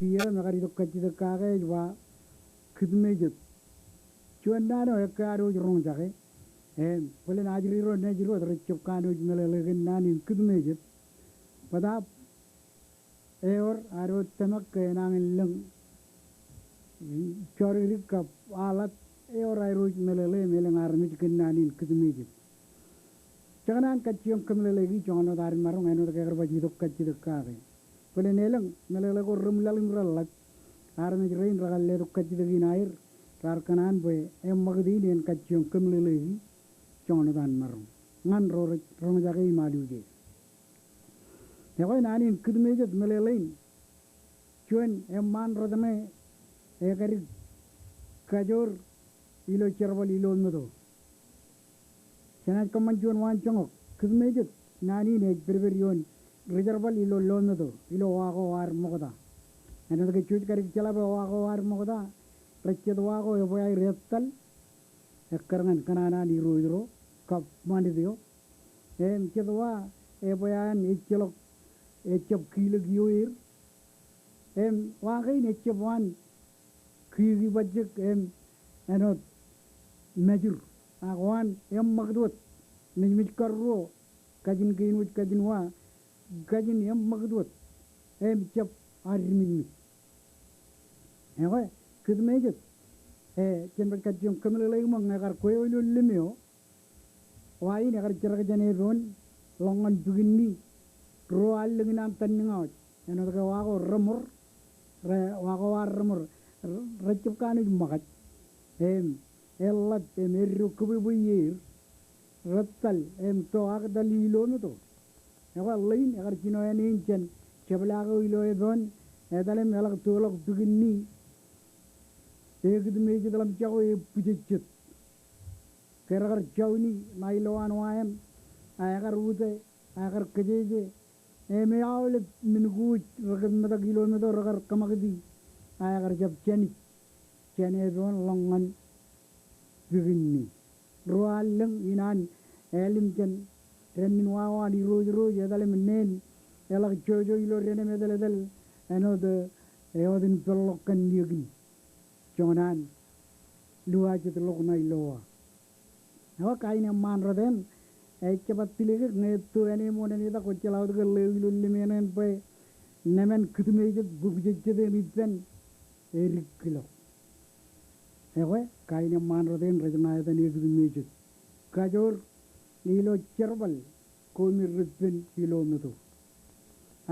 kira megari dokkachi dokkage jwa khidmejut chuandano ekaro jrong jage pole najriro nejiro drechop kanu jmelele nani khidmejut pada eor aro tamak kenang leng choririk kap alat eor aro jmelele meleng armit kenani khidmejut jangan kaciyong kemlele gi jangan darin marung eno keker baji dokkachi dokkage pole neleng melele ko rumlaling ralat armit rein ragalle dokkachi dogin air Rarkanan boy magdi nen kaciyong kemlele gi jangan dan marung ngan rong jage maluge Ewa nani khidmejut melelein chuen man rodame ekari kajor ilo cherbal ilo medo Sanat kamanchuan wan chongok khidmejut nani ne berberion reserval ilo lomedo ilo wago war mogoda ena ke chuj kari chala ba wago war mogoda rechet wago yoboy reptal ekkarangan kanana ni roiro kap mandidio chedwa eboyan ichilok echop kilo gioir wagai echop wan kiri bajek enot majur agwan magdut mijmij karro kajin kinwit kajin wa kajin magdut chop arimi ewa khidmejut chenbat kajong kemlele mong agar koyo limeo wai ne agar cerag jane ron longan begini roal lengan tanningot eno ke wago remur wago war remur recep kanu magat ellat meru kubu buyir rattal to agdal ilo no to ewa lain agar kino enin chen cheblago ilo edon edale melag tolok begini khidmejut dalam jago pujejut keragar jawni nailoan waem agar ute agar kejeje meawle mingu ragar mata kilometer ragar kamagdi agar jab cheni don longan begini roaleng inan elim chen renin wawa di roj edale menen elag jojo ilo rene medale dal eno de eodin pellokan yegi Jangan luar jatuh lok nai loa. Awak kain yang man raden, cepat pilih ke ngetu ini mau ni tak kau celau tu ke lewi menen pe, nemen khidmejut bukjut ni pen erik kilo. Awak kain yang man raden rajana itu ni khidmejut. Kajor nilo cerbal kau miripin kilo metu.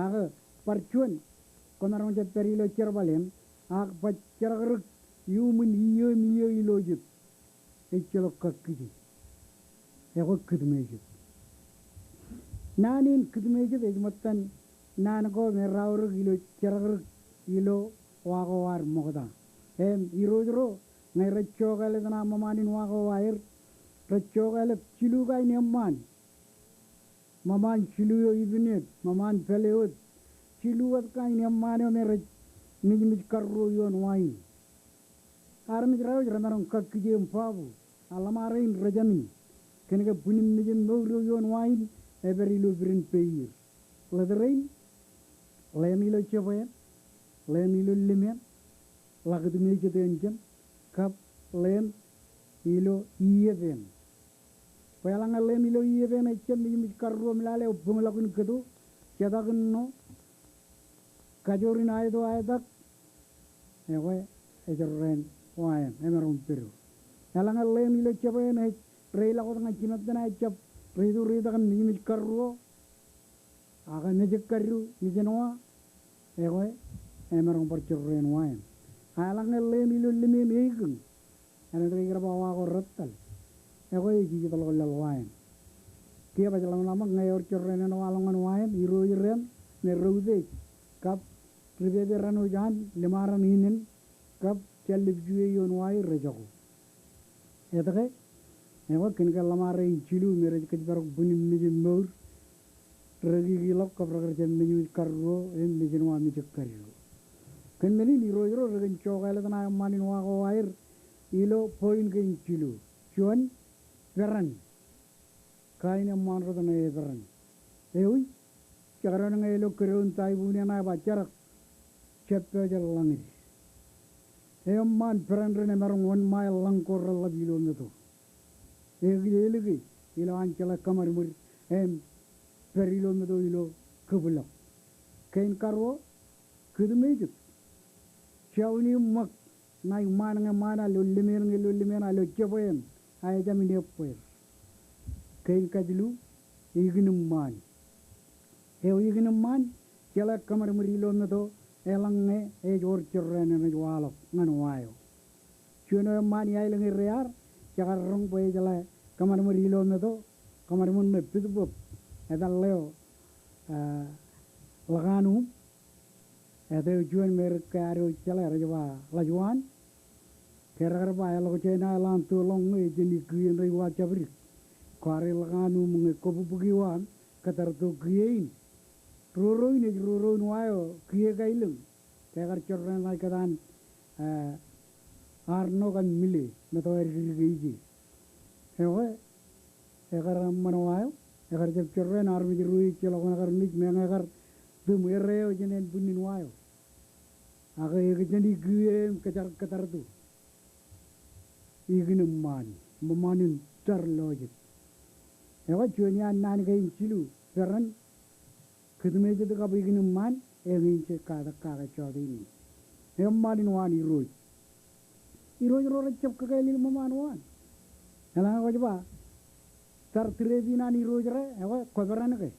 Aga percuan konaron jet perilo cerbalem, aga percerag Human iyo ilojut echelo kakiji ego khidmejut nanin khidmejut ejmatan nango meraur ilo cheragur ilo wago war mogda irojro ngai rechogale dana mamanin wago wair rechogale chilugai nemman maman chiluyo ibnet maman peleot chiluat kai nemmane mere mijmij karro yon wain Armit raus ranarong kakije empabu alamarain rajani kenega bunim mijin nogro yon wain every lubrin payir laderain lemilo chepoyen lemilo limen lagdu meje tenjen kap lem ilo iyeven payalanga lemilo iyeven echem mijimij karro milale ubunglagun kedu chadagunno kajorin aydo aydak ewe ejorren Wayan, emeron peru. Yalangan lem ilo cepain reila ko tanga chinat na cep ridu kan mijimij karro akan nejek karru mijenoa ewe emeron percurren wayan. Yalangan lem ilo limin eigun ana tagi bawa ko rattal ewe iki tal lal wayan. Kia ba jalan lama ngayor curren na walongan wayan iro irem ne raude kap ribede ranu jan limaran inen kap Chalib juye yon wai rejago. Etake, ewa kenka lamare chilu mere kajbarok bunim mijim mur, ragi gilok kapragar jem mijim karro mijin wa mijik karro. Ken meni liro iro ragan chogale tana manin wago wair ilo point ken chilu. Chuan veran. Kain man ro tana veran. Ewi chagaran elo keron tai bunia na bacharak Cheppejalangiri. Eman Perandrene Marong 1 mile Langkorala Bilonato. Eligi, Ilanchala Kamarmur, Perilonato Ilo Kubula. Kain Carvo, Kudumejit. Chawni Mak, Nai Mananga Mana, Lulimena, Luchapoem, I am in your prayer. Kain Kadilu, Ignum Man. Ignum Man, Chala Kamarmurilonato. Elange ejor children and wall Manuayo. Chuno mani island rear, Chakarong Pajala, Kamarmurilo Medo, Kamarmun Pitbup, Edaleo Laganu, Ede Juan Mercaro Chala Lajuan, Kerarba Lochena Land too long age in the Green Riva Chabri, Quari Laganu Kopugiwan, Katarto Green. Ruro ini ruro nuayo kiye kailung, kayak children like that, Arno kan mili, meto erigi. Ewe, ekar manuayo, ekar children army rui celokon ekar nik mengar dum ereo jenen bunin nuayo. Aga ekjeni kiye ketar tu. Ignum mamanin tar lojit. Ewe cuanya nan kain cilu, peran. Kudumejit ka bigin man, evinche kada chodini. Emmalin one iroj. Iroj road chop kailil maman one. Elang wajba. Tar tirezina ni rojre, ewa koberan ke.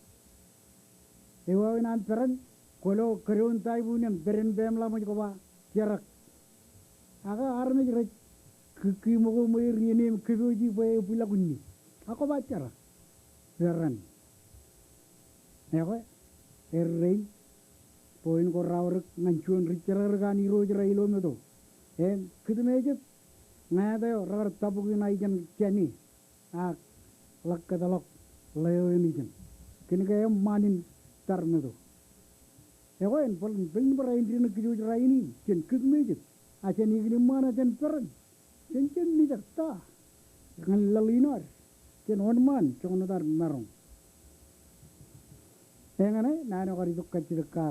Ewa nan peran, kolo kariun taibunem, beren bemla mujkoba, jarak. Aga arme jre kimogo moir yenim kiboji boy pulagunni. Ako ba cara. Peran. Ewa rain, point ko rawr nganchuan richer gani roj railo medo. Kidmejit ngada rar tabuki naijan chani a lakkadalok layo enijan. Kinga manin tar medo. Ewen polin bin brain din kijuj raini chen kidmejit. Achen igni mana chen peran. Chen ni jakta. Ngan lalinar. Chen onman chonadar marong. Engane nano kari dukka chidka